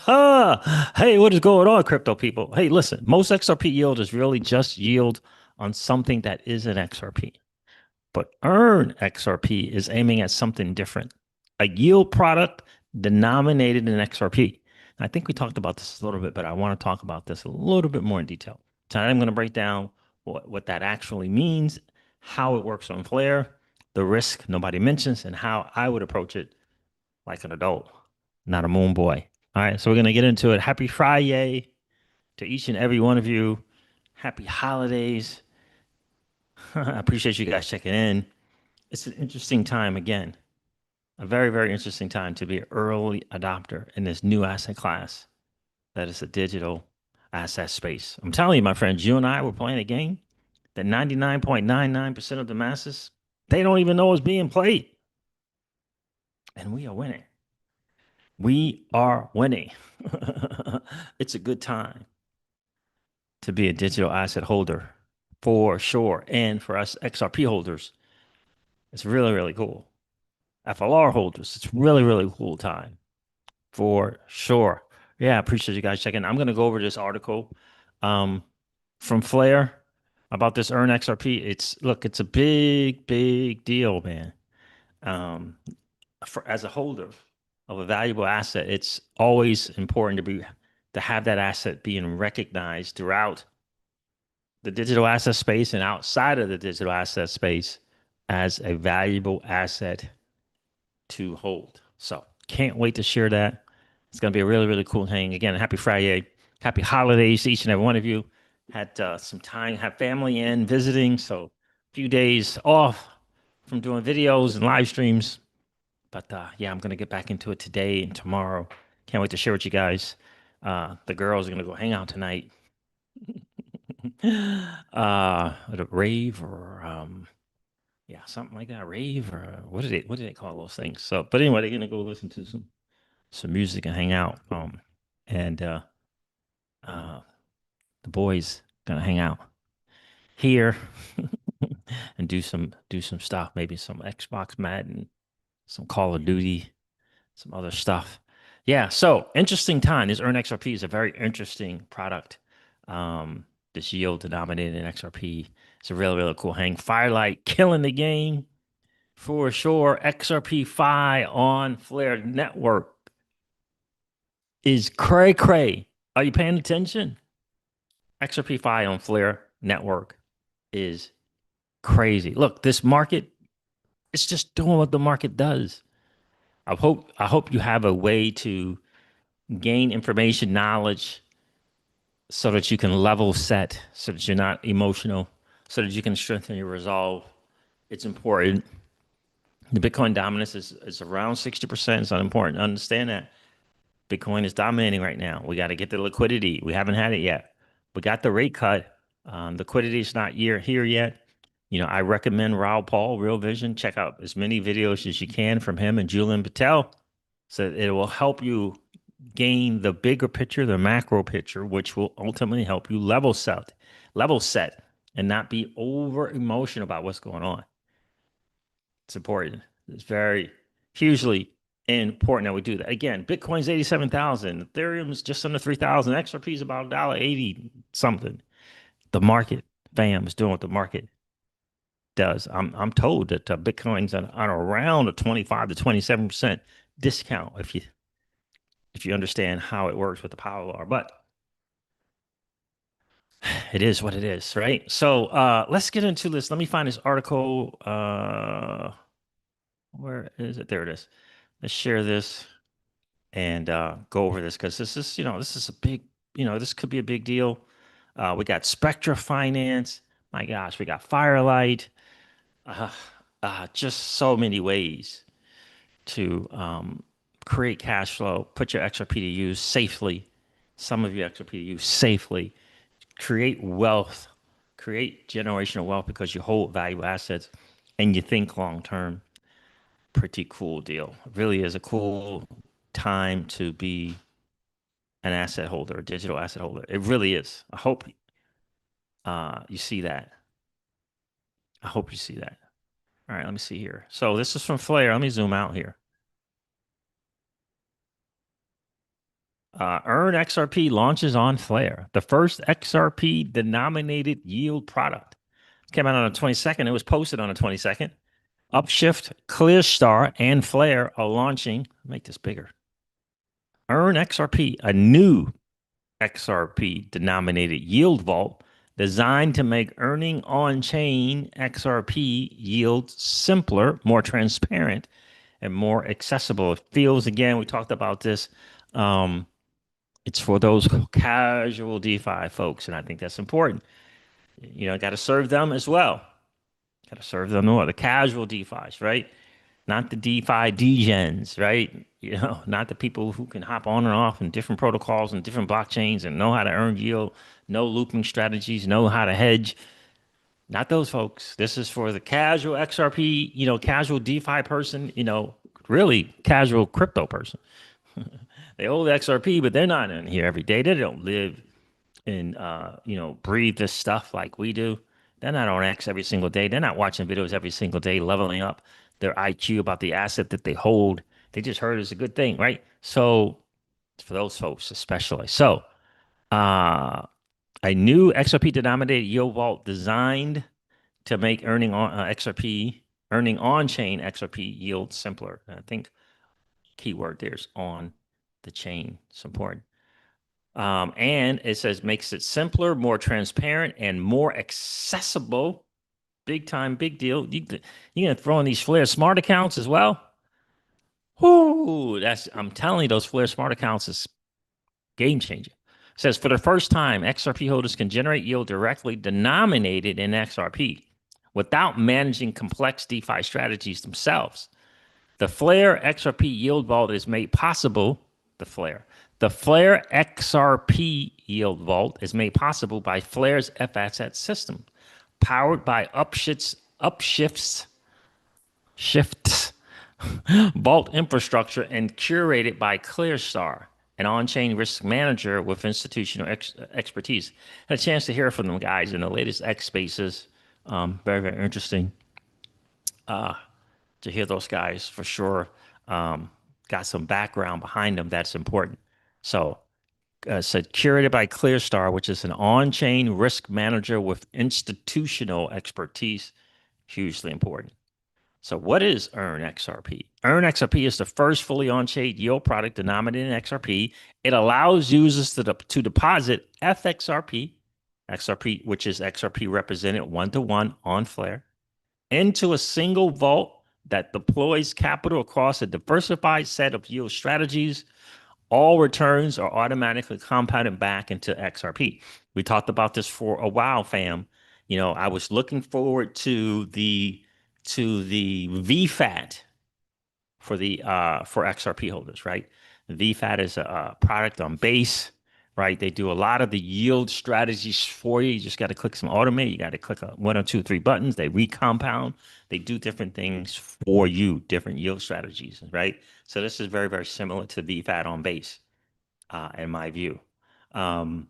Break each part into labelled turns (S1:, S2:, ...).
S1: Hey, what is going on, crypto people? Hey, listen, most XRP yield is really just yield on something that isn't XRP. But Earn XRP is aiming at something different, a yield product denominated in XRP. I think we talked about this a little bit, but I want to talk about this a little bit more in detail. Tonight, I'm going to break down what that actually means, how it works on Flare, the risk nobody mentions, and how I would approach it like an adult, not a moon boy. All right, so we're going to get into it. Happy Friday to each and every one of you. Happy holidays. I appreciate you guys checking in. It's an interesting time again, a very, very interesting time to be an early adopter in this new asset class that is a digital asset space. I'm telling you, my friends, you and I were playing a game that 99.99% of the masses, they don't even know is being played. And we are winning. We are winning. It's a good time to be a digital asset holder for sure. And for us XRP holders, it's really, really cool. FLR holders, it's really, really cool time for sure. Yeah, I appreciate you guys checking. I'm going to go over this article um, from Flare about this EarnXRP. It's a big, big deal, man. Um, as a holder of a valuable asset, it's always important to have that asset being recognized throughout the digital asset space and outside of the digital asset space as a valuable asset to hold. So can't wait to share that. It's going to be a really, really cool thing. Again, happy Friday. Happy holidays to each and every one of you. Had some time, had family in visiting. So a few days off from doing videos and live streams. But yeah, I'm going to get back into it today and tomorrow. Can't wait to share with you guys. The girls are going to go hang out tonight at a rave or yeah, something like that. Rave or what do they call those things? So, but anyway, they're gonna go listen to some music and hang out. And uh, the boys gonna hang out here and do some stuff. Maybe some Xbox Madden, some Call of Duty, some other stuff. Yeah. So interesting time. This Earn XRP is a very interesting product. Um, this yield denominated in XRP. It's a really, really cool hang. Firelight killing the game for sure. XRP-Fi on Flare Network is cray cray. Are you paying attention? XRP-Fi on Flare Network is crazy. Look, this market, it's just doing what the market does. I hope you have a way to gain information, knowledge, so that you can level set, so that you're not emotional, so that you can strengthen your resolve. It's important. The Bitcoin dominance is around 60%. It's not important to understand that. Bitcoin is dominating right now. We got to get the liquidity. We haven't had it yet. We got the rate cut. Liquidity is not here yet. I recommend Raul Paul, Real Vision. Check out as many videos as you can from him and Julian Patel. So it will help you gain the bigger picture, the macro picture, which will ultimately help you level set, and not be over emotional about what's going on. It's important. It's very hugely important that we do that. Again, Bitcoin's 87,000, Ethereum's just under 3,000, XRP is about $1.80 something. The market, fam, is doing what the market does. I'm told that Bitcoin's on around a 25 to 27% discount if you understand how it works with the power law. But it is what it is, right? So let's get into this. Let me find this article. Where is it? There it is. Let's share this and go over this because this is a big, this could be a big deal. We got Spectra Finance. My gosh, we got Firelight. Uh, just so many ways to create cash flow, put your XRP to use safely. Some of your XRP to use safely. Create wealth, create generational wealth because you hold valuable assets and you think long term. Pretty cool deal. It really is a cool time to be an asset holder, a digital asset holder. It really is. I hope you see that. I hope you see that. All right, let me see here. So this is from Flare. Let me zoom out here. EarnXRP launches on Flare, the first XRP denominated yield product. Came out on the 22nd. It was posted on the 22nd. Upshift, Clearstar, and Flare are launching. Make this bigger. EarnXRP, a new XRP denominated yield vault designed to make earning on-chain XRP yield simpler, more transparent, and more accessible. It feels, again, we talked about this. It's for those casual DeFi folks, and I think that's important. You know, got to serve them as well. Got to serve them more. The casual DeFis, right? Not the DeFi degens, right? You know, not the people who can hop on and off in different protocols and different blockchains and know how to earn yield, know looping strategies, know how to hedge. Not those folks. This is for the casual XRP, you know, casual DeFi person, you know, really casual crypto person. They hold XRP, but they're not in here every day. They don't live and you know, breathe this stuff like we do. They're not on X every single day. They're not watching videos every single day, leveling up their IQ about the asset that they hold. They just heard it's a good thing, right? So for those folks especially. So a new XRP denominated yield vault designed to make earning on chain XRP yield simpler. And I think keyword there is on the chain. It's important. And it says makes it simpler, more transparent, and more accessible. Big time, big deal. You're gonna throw in these Flare smart accounts as well. Whoo, I'm telling you, those Flare smart accounts is game changer. It says for the first time, XRP holders can generate yield directly denominated in XRP without managing complex DeFi strategies themselves. The Flare XRP yield vault is made possible. The Flare XRP yield vault is made possible by Flare's FAssets system, powered by Upshift's vault infrastructure and curated by Clearstar, an on-chain risk manager with institutional expertise. Had a chance to hear from them guys in the latest X Spaces. Very, very interesting to hear those guys for sure. Got some background behind them that's important. So, said curated by Clearstar, which is an on-chain risk manager with institutional expertise, hugely important. So what is EarnXRP? EarnXRP is the first fully on-chain yield product denominated in XRP. It allows users to deposit FXRP, XRP, which is XRP represented one-to-one on Flare, into a single vault that deploys capital across a diversified set of yield strategies. All returns are automatically compounded back into XRP. We talked about this for a while, fam. You know, I was looking forward to the VFAT for XRP holders, right? VFAT is a product on Base, right? They do a lot of the yield strategies for you. You just got to click some automate. You got to click one or two, three buttons. They recompound. They do different things for you, different yield strategies, right? So this is very, very similar to VFAT on Base, in my view. And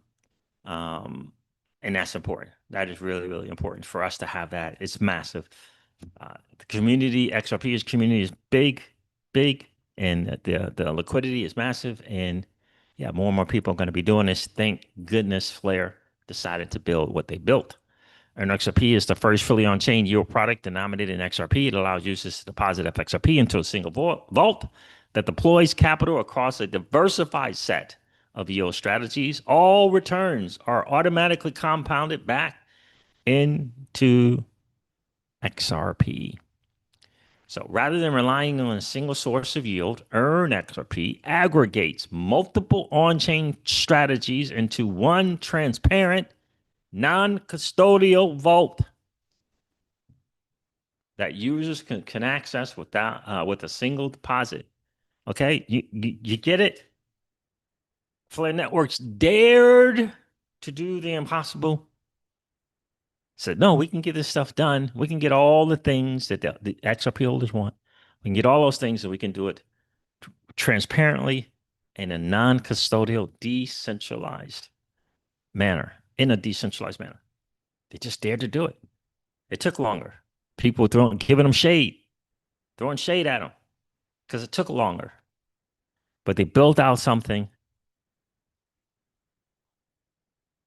S1: that's important. That is really, really important for us to have that. It's massive. The community, XRP's community is big, and the liquidity is massive. And yeah, more and more people are going to be doing this. Thank goodness Flare decided to build what they built. EarnXRP is the first fully on-chain yield product denominated in XRP. It allows users to deposit FXRP into a single vault that deploys capital across a diversified set of yield strategies. All returns are automatically compounded back into XRP. So rather than relying on a single source of yield, EarnXRP aggregates multiple on-chain strategies into one transparent, non-custodial vault that users can access without with a single deposit. Okay, you get it? Flare Networks dared to do the impossible. Said, no, we can get this stuff done. We can get all the things that the XRP holders want. We can get all those things and we can do it transparently in a non-custodial, decentralized manner, in a decentralized manner. They just dared to do it. It took longer. People giving them shade, throwing shade at them because it took longer. But they built out something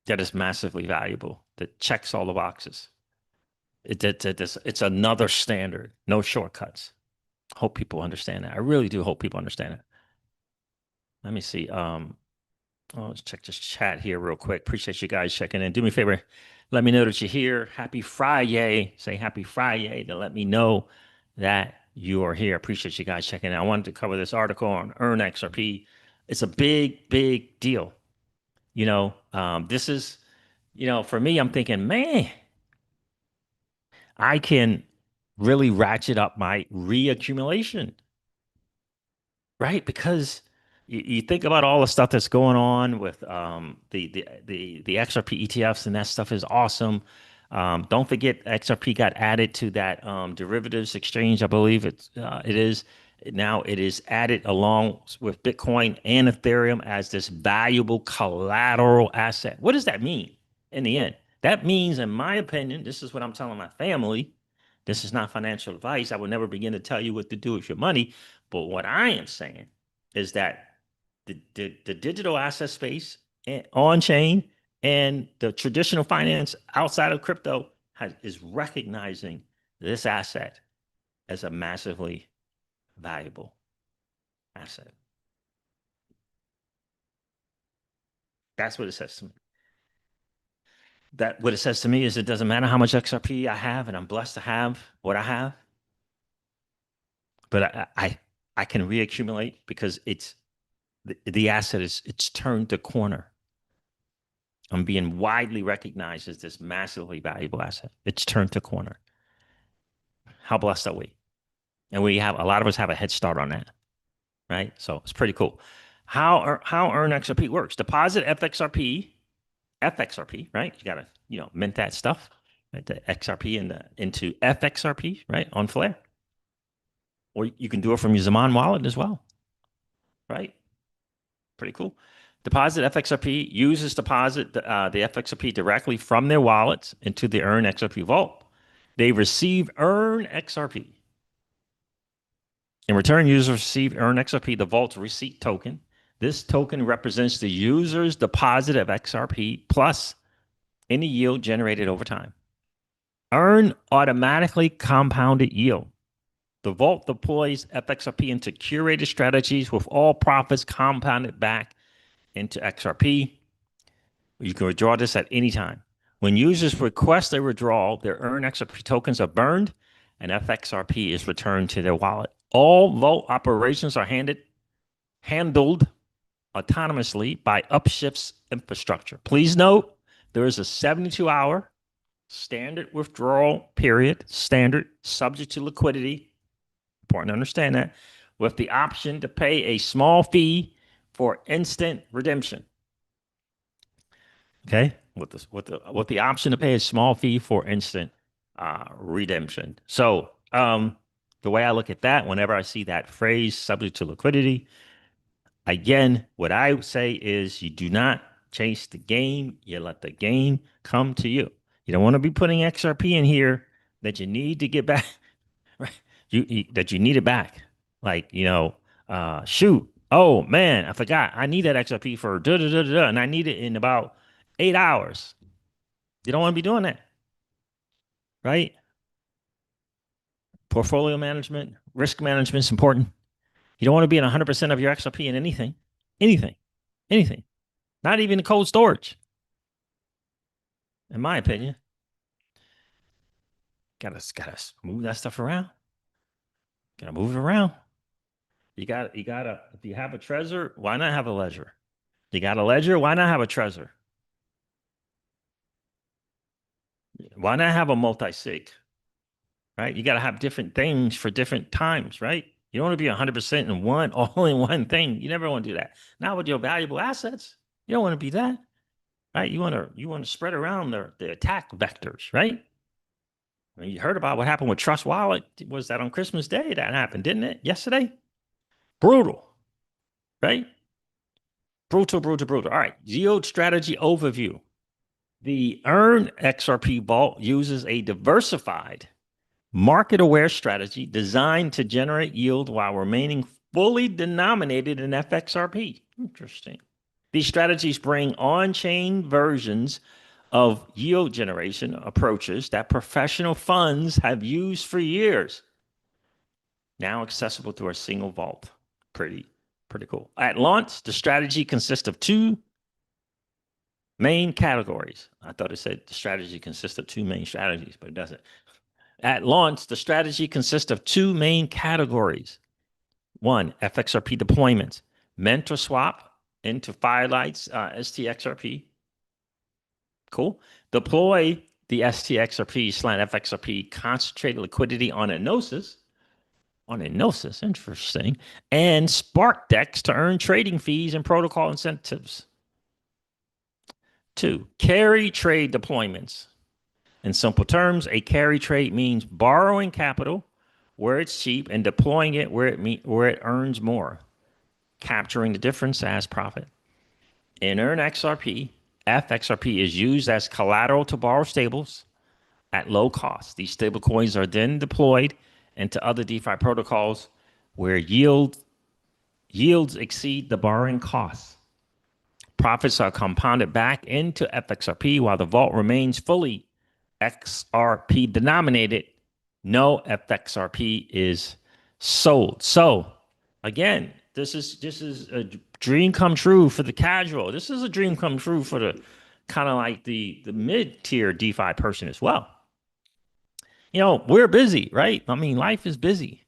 S1: that is massively valuable, that checks all the boxes. It's another standard, no shortcuts. Hope people understand that. I really do hope people understand it. Let me see. Let's check this chat here real quick. Appreciate you guys checking in. Do me a favor. Let me know that you're here. Happy Friday. Say happy Friday to let me know that you are here. Appreciate you guys checking in. I wanted to cover this article on EarnXRP. It's a big, big deal. This is, for me, I'm thinking, man, I can really ratchet up my reaccumulation, right? Because you think about all the stuff that's going on with the XRP ETFs, and that stuff is awesome. Don't forget, XRP got added to that derivatives exchange. I believe it is now. It is added along with Bitcoin and Ethereum as this valuable collateral asset. What does that mean in the end? That means, in my opinion, this is what I'm telling my family. This is not financial advice. I would never begin to tell you what to do with your money. But what I am saying is that the digital asset space on chain and the traditional finance outside of crypto is recognizing this asset as a massively valuable asset. That's what it says to me. What it says to me is it doesn't matter how much XRP I have, and I'm blessed to have what I have, but I can reaccumulate because the asset it's turned the corner. I'm being widely recognized as this massively valuable asset. It's turned the corner. How blessed are we? And a lot of us have a head start on that, right? So it's pretty cool. How EarnXRP works? Deposit FXRP, right? You gotta mint that stuff, right? The XRP into FXRP, right? On Flare, or you can do it from your Zaman wallet as well, right? Pretty cool. Deposit FXRP users deposit the FXRP directly from their wallets into the EarnXRP vault. They receive EarnXRP. In return, users receive EarnXRP, the vault's receipt token. This token represents the user's deposit of XRP plus any yield generated over time. Earn automatically compounded yield. The vault deploys FXRP into curated strategies with all profits compounded back into XRP. You can withdraw this at any time. When users request a withdrawal, their EarnXRP tokens are burned and FXRP is returned to their wallet. All vault operations are handled autonomously by Upshift's infrastructure. Please note, there is a 72-hour standard withdrawal period, subject to liquidity. Important to understand that, with the option to pay a small fee for instant redemption. Okay, with the option to pay a small fee for instant redemption. So the way I look at that, whenever I see that phrase subject to liquidity, again, what I say is you do not chase the game, you let the game come to you. You don't want to be putting XRP in here that you need to get back, right? That you need it back. Like, shoot, oh man, I forgot. I need that XRP for and I need it in about 8 hours. You don't want to be doing that, right? Portfolio management, risk management is important. You don't want to be in 100% of your XRP in anything, not even the cold storage. In my opinion, gotta move that stuff around. Gotta move it around. You gotta. If you have a Trezor, why not have a Ledger? You got a Ledger, why not have a Trezor? Why not have a multi-sig? Right? You got to have different things for different times, right? You don't want to be 100% in one, all in one thing. You never want to do that. Not with your valuable assets. You don't want to be that, right? You want to spread around the attack vectors, right? I mean, you heard about what happened with Trust Wallet. Was that on Christmas Day that happened, didn't it? Yesterday? Brutal, right? Brutal. All right, yield strategy overview. The EarnXRP vault uses a diversified market-aware strategy designed to generate yield while remaining fully denominated in FXRP. Interesting. These strategies bring on-chain versions of yield generation approaches that professional funds have used for years, now accessible through a single vault. Pretty cool. At launch, the strategy consists of two main categories. I thought it said the strategy consists of two main strategies, but it doesn't. At launch, the strategy consists of two main categories. One, FXRP deployments, mentor swap into Firelight's STXRP. Cool. Deploy the STXRP/FXRP concentrated liquidity on a Gnosis. Interesting. And Spark DEX to earn trading fees and protocol incentives. Two, carry trade deployments. In simple terms, a carry trade means borrowing capital where it's cheap and deploying it where it earns more, capturing the difference as profit. In EarnXRP, FXRP is used as collateral to borrow stables at low cost. These stable coins are then deployed into other DeFi protocols where yields exceed the borrowing costs. Profits are compounded back into FXRP while the vault remains fully XRP denominated. No FXRP is sold. So again, this is a dream come true for the casual. This is a dream come true for the kind of like the mid-tier DeFi person as well. You know, we're busy, right? I mean, life is busy.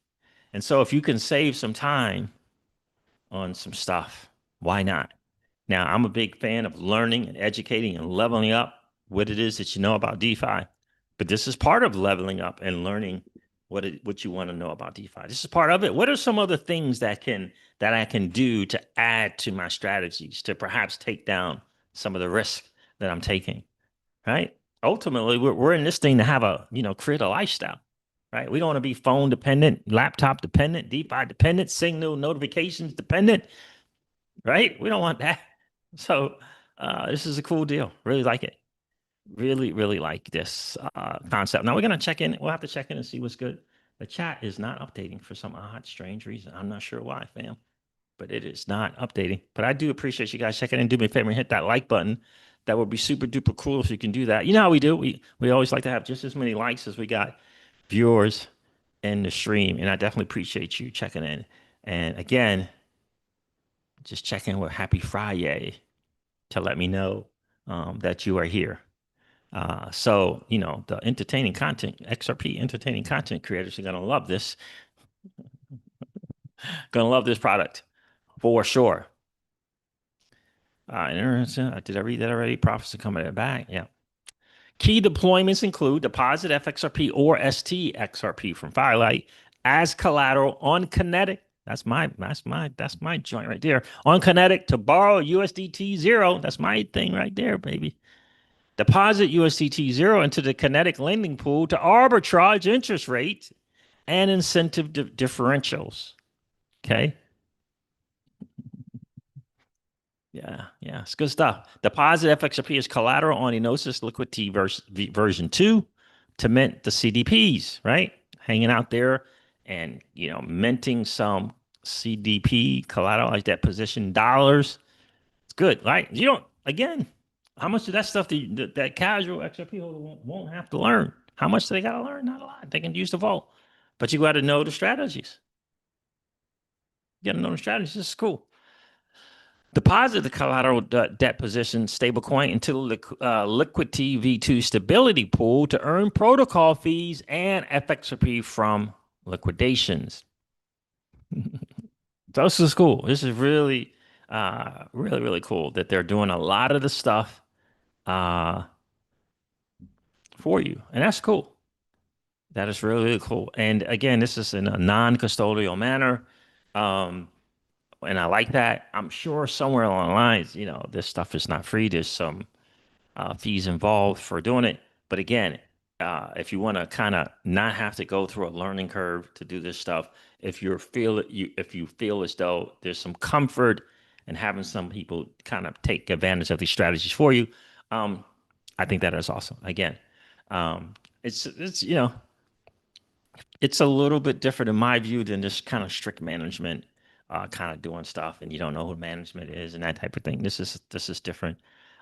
S1: And so if you can save some time on some stuff, why not? Now, I'm a big fan of learning and educating and leveling up what it is that you know about DeFi. But this is part of leveling up and learning what you want to know about DeFi. This is part of it. What are some other things that I can do to add to my strategies to perhaps take down some of the risk that I'm taking, right? Ultimately, we're in this thing to have create a lifestyle, right? We don't want to be phone dependent, laptop dependent, DeFi dependent, signal notifications dependent, right? We don't want that. So this is a cool deal. Really like it. Really, really like this concept. Now we're going to check in. We'll have to check in and see what's good. The chat is not updating for some odd, strange reason. I'm not sure why, fam, but it is not updating. But I do appreciate you guys checking in. Do me a favor and hit that like button. That would be super duper cool if you can do that. You know how we do. We always like to have just as many likes as we got viewers in the stream. And I definitely appreciate you checking in. And again, just check in with Happy Friday to let me know that you are here. So, the entertaining content, XRP entertaining content creators are going to love this. Going to love this product for sure. Did I read that already? Profits are coming back. Yeah. Key deployments include deposit FXRP or STXRP from Firelight as collateral on Kinetic. That's my joint right there. On Kinetic to borrow USDT 0. That's my thing right there, baby. Deposit USDT 0 into the Kinetic lending pool to arbitrage interest rates and incentive differentials. Okay. Yeah, it's good stuff. Deposit FXRP is collateral on Gnosis Liquidity version 2 to mint the CDPs, right? Hanging out there and, minting some CDP collateralized debt position dollars. It's good, right? Again, how much of that stuff that casual XRP holder won't have to learn? How much do they got to learn? Not a lot. They can use the vault, but you got to know the strategies. You got to know the strategies. This is cool. Deposit the collateral debt position stablecoin into the Liquidity V2 stability pool to earn protocol fees and FXRP from liquidations. This is cool. This is really, really, really cool that they're doing a lot of the stuff for you. And that's cool. That is really, really cool. And again, this is in a non-custodial manner. And I like that. I'm sure somewhere along the lines, this stuff is not free. There's some fees involved for doing it. But again, if you want to kind of not have to go through a learning curve to do this stuff, if you feel as though there's some comfort in having some people kind of take advantage of these strategies for you, I think that is awesome. Again, it's it's a little bit different in my view than this kind of strict management kind of doing stuff, and you don't know who management is and that type of thing. This is different.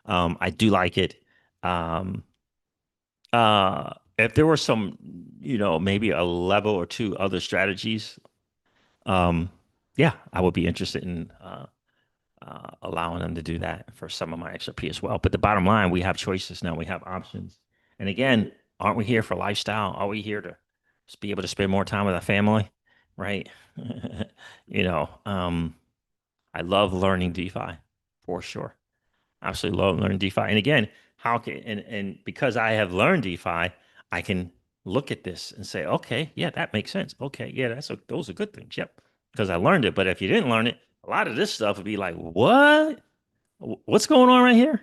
S1: I do like it. Um, if there were some, maybe a level or two other strategies, um, yeah, I would be interested in allowing them to do that for some of my XRP as well. But the bottom line, we have choices now. We have options. And again, aren't we here for lifestyle? Are we here to just be able to spend more time with our family? Right? You know, I love learning DeFi for sure. Absolutely love learning DeFi. And again, how can and because I have learned DeFi, I can look at this and say, okay, yeah, that makes sense. Okay, yeah, those are good things. Yep, because I learned it. But if you didn't learn it, a lot of this stuff would be like, what? What's going on right here?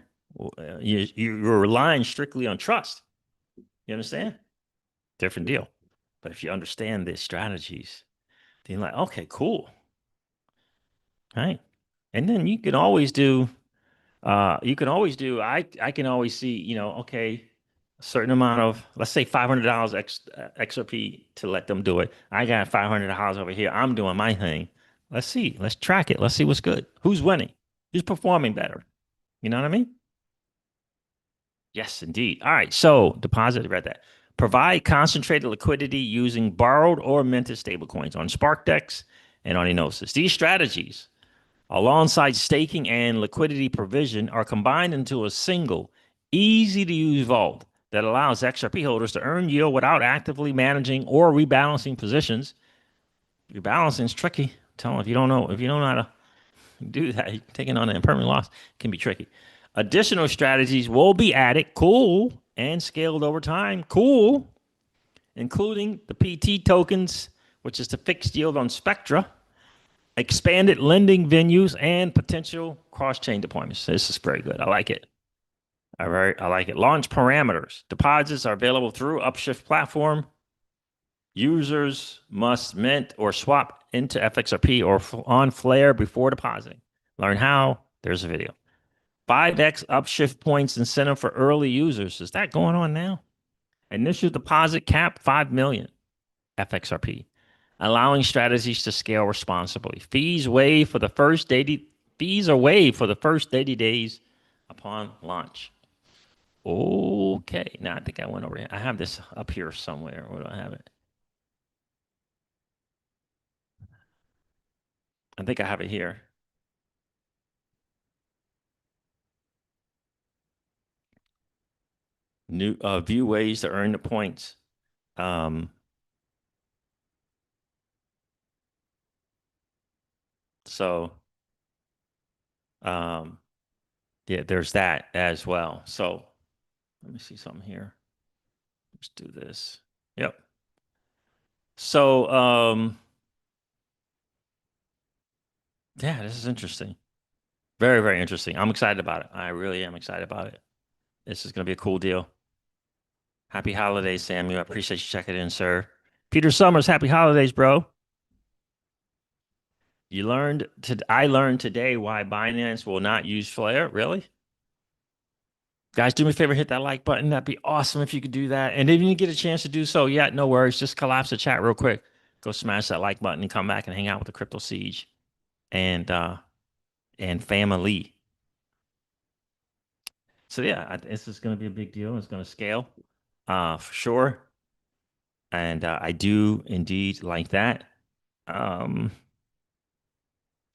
S1: You're relying strictly on trust. You understand? Different deal. But if you understand the strategies, then you're like, okay, cool. Right. And then I can always see, okay, a certain amount of, let's say $500 XRP to let them do it. I got $500 over here. I'm doing my thing. Let's see. Let's track it. Let's see what's good. Who's winning? Who's performing better? You know what I mean? Yes, indeed. All right. So deposit, read that. Provide concentrated liquidity using borrowed or minted stablecoins on SparkDex and on Enosis. These strategies, alongside staking and liquidity provision, are combined into a single, easy to use vault that allows XRP holders to earn yield without actively managing or rebalancing positions. Rebalancing is tricky. Tell them if you don't know how to do that, taking on an impermanent loss can be tricky. Additional strategies will be added, cool, and scaled over time, cool, including the PT tokens, which is the fixed yield on Spectra, expanded lending venues, and potential cross-chain deployments. This is very good. I like it. I like it. Launch parameters. Deposits are available through Upshift platform. Users must mint or swap into FXRP or on Flare before depositing. Learn how. There's a video. 5x Upshift points incentive for early users. Is that going on now? Initial deposit cap 5 million FXRP. Allowing strategies to scale responsibly. Fees are waived for the first 80 days upon launch. Okay. Now I think I went over here. I have this up here somewhere. Where do I have it? I think I have it here. New view ways to earn the points. Um, so yeah, there's that as well. So let me see something here. Let's do this. Yep. So yeah, this is interesting. Very, very interesting. I'm excited about it. I really am excited about it. This is gonna be a cool deal. Happy holidays, Samuel. I appreciate you checking in, sir. Peter Summers, happy holidays, bro. I learned today why Binance will not use Flare. Really? Guys, do me a favor, hit that like button. That'd be awesome if you could do that. And if you didn't get a chance to do so, yeah, no worries. Just collapse the chat real quick. Go smash that like button and come back and hang out with the Crypto Siege and family. So yeah, this is going to be a big deal. It's going to scale, for sure. And I do indeed like that. Um,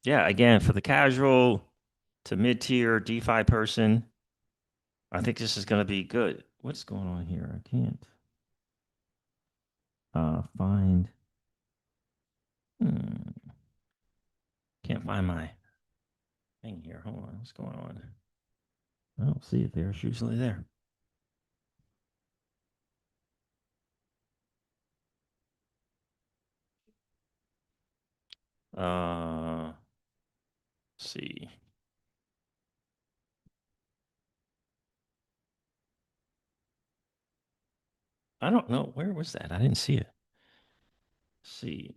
S1: yeah, again, for the casual to mid-tier DeFi person, I think this is going to be good. What's going on here? I can't find. Can't find my thing here. Hold on. What's going on? I don't see it there. It's usually there. Let's see. I don't know. Where was that? I didn't see it. Let's see.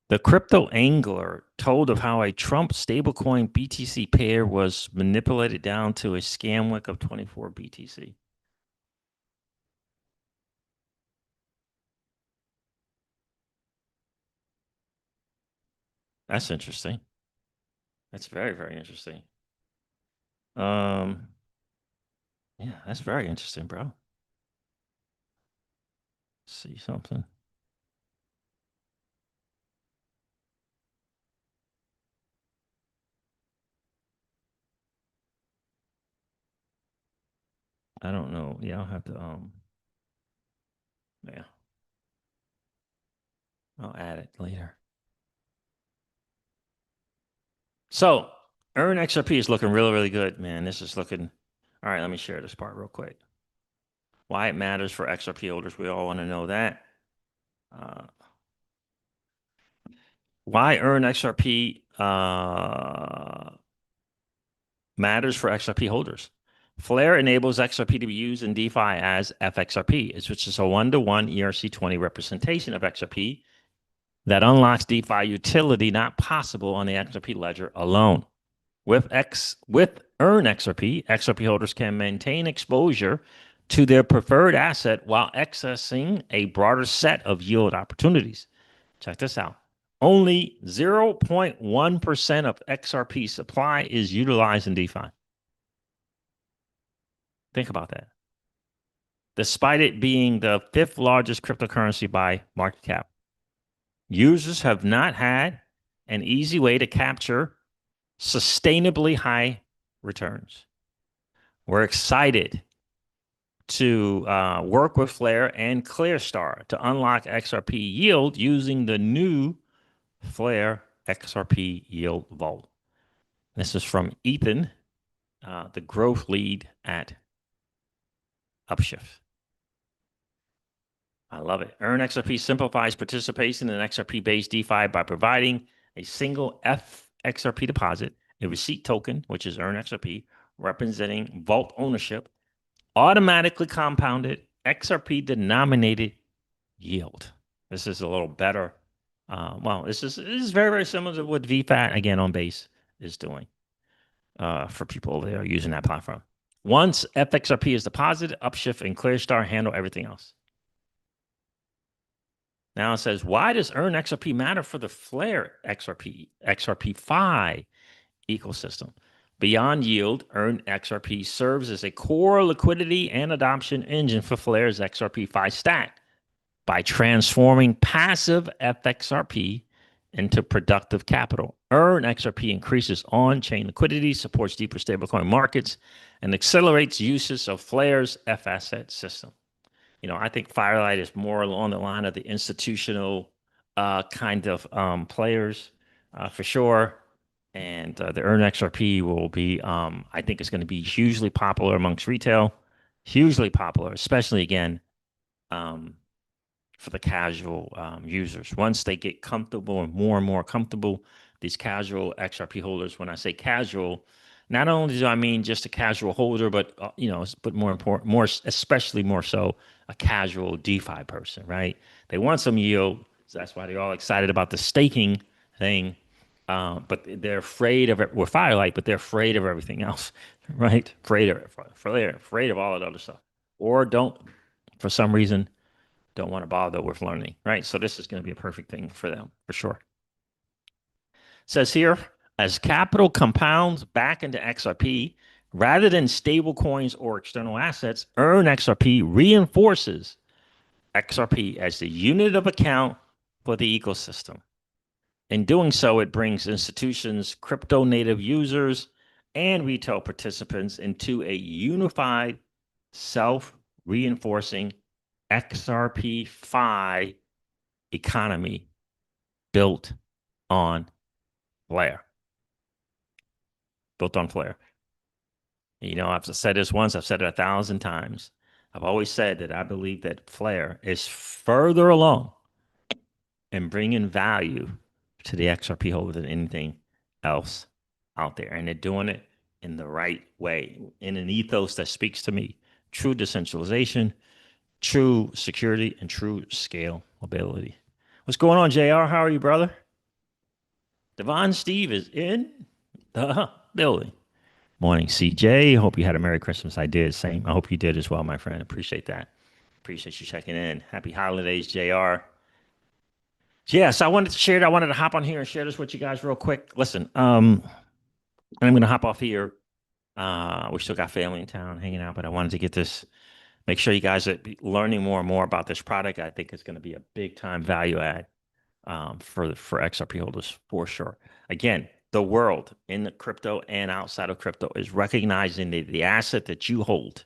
S1: The crypto angler told of how a Trump stablecoin BTC pair was manipulated down to a scam wick of 24 BTC. That's interesting. That's very, very interesting. Um, yeah, that's very interesting, bro. See something. I don't know. Yeah, I'll have to yeah, I'll add it later. So Earn XRP is looking really, really good, man. This is looking all right. Let me share this part real quick. Why it matters for XRP holders. We all want to know that. Uh, why Earn XRP matters for XRP holders. Flare enables XRP to be used in DeFi as FXRP, which is a one-to-one ERC20 representation of XRP that unlocks DeFi utility not possible on the XRP ledger alone. With EarnXRP, XRP holders can maintain exposure to their preferred asset while accessing a broader set of yield opportunities. Check this out. Only 0.1% of XRP supply is utilized in DeFi. Think about that. Despite it being the fifth largest cryptocurrency by market cap, users have not had an easy way to capture sustainably high returns. We're excited to work with Flare and Clearstar to unlock XRP yield using the new Flare XRP Yield Vault. This is from Ethan, the growth lead at Upshift. I love it. EarnXRP simplifies participation in XRP-based DeFi by providing a single FXRP deposit, a receipt token, which is EarnXRP, representing vault ownership, automatically compounded XRP-denominated yield. This is a little better. Well, this is very, very similar to what VFAT, again, on base is doing for people that are using that platform. Once FXRP is deposited, Upshift and Clearstar handle everything else. Now it says, why does EarnXRP matter for the Flare XRPFi ecosystem? Beyond yield, EarnXRP serves as a core liquidity and adoption engine for Flare's XRPFi stack by transforming passive FXRP into productive capital. EarnXRP increases on-chain liquidity, supports deeper stablecoin markets, and accelerates uses of Flare's FAsset system. I think Firelight is more along the line of the institutional kind of players for sure. And the EarnXRP will be, I think it's going to be hugely popular amongst retail, hugely popular, especially again for the casual users. Once they get comfortable and more comfortable, these casual XRP holders, when I say casual, not only do I mean just a casual holder, but but more important, especially more so a casual DeFi person, right? They want some yield, so that's why they're all excited about the staking thing. But they're afraid of it. We're Firelight, but they're afraid of everything else, right? Afraid of it, afraid of all of the other stuff, or don't, for some reason, don't want to bother with learning, right? So this is going to be a perfect thing for them, for sure. It says here, as capital compounds back into XRP, rather than stable coins or external assets, EarnXRP reinforces XRP as the unit of account for the ecosystem. In doing so, it brings institutions, crypto native users, and retail participants into a unified, self-reinforcing XRP-Fi economy built on Flare. Built on Flare. I've said this once, I've said it 1,000 times. I've always said that I believe that Flare is further along in bringing value to the XRP holder than anything else out there. And they're doing it in the right way, in an ethos that speaks to me. True decentralization, true security, and true scalability. What's going on, JR? How are you, brother? Devon Steve is in the building. Morning, CJ. Hope you had a Merry Christmas. I did. Same. I hope you did as well, my friend. Appreciate that. Appreciate you checking in. Happy holidays, JR. Yeah, so I wanted to share it. I wanted to hop on here and share this with you guys real quick. Listen, and I'm gonna hop off here. We still got family in town hanging out, but I wanted to get this. Make sure you guys are learning more and more about this product. I think it's going to be a big time value add for XRP holders for sure. Again, the world in the crypto and outside of crypto is recognizing that the asset that you hold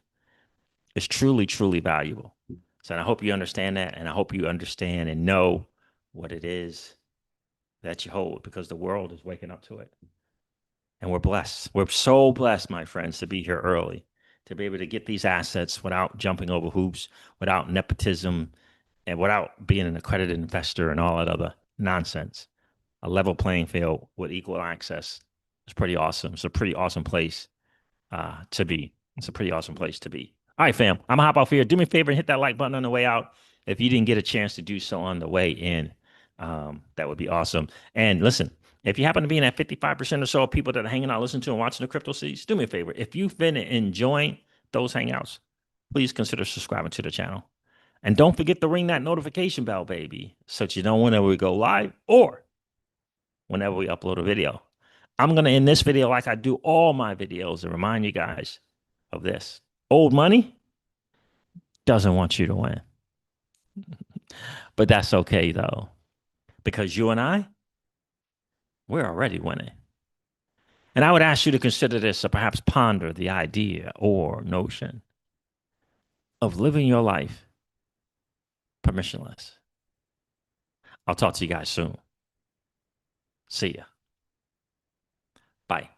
S1: is truly, truly valuable. So I hope you understand that, and I hope you understand and know what it is that you hold, because the world is waking up to it. And we're blessed. We're so blessed, my friends, to be here early, to be able to get these assets without jumping over hoops, without nepotism, and without being an accredited investor and all that other nonsense. A level playing field with equal access. It's pretty awesome. It's a pretty awesome place to be. It's a pretty awesome place to be. All right, fam. I'm gonna hop off here. Do me a favor and hit that like button on the way out. If you didn't get a chance to do so on the way in, that would be awesome. And listen, if you happen to be in that 55% or so of people that are hanging out, listening to and watching the Crypto Seeds, do me a favor. If you've been enjoying those hangouts, please consider subscribing to the channel. And don't forget to ring that notification bell, baby, so that you know whenever we go live or whenever we upload a video. I'm going to end this video like I do all my videos and remind you guys of this. Old money doesn't want you to win. But that's okay, though, because you and I, we're already winning. And I would ask you to consider this or perhaps ponder the idea or notion of living your life permissionless. I'll talk to you guys soon. See ya. Bye.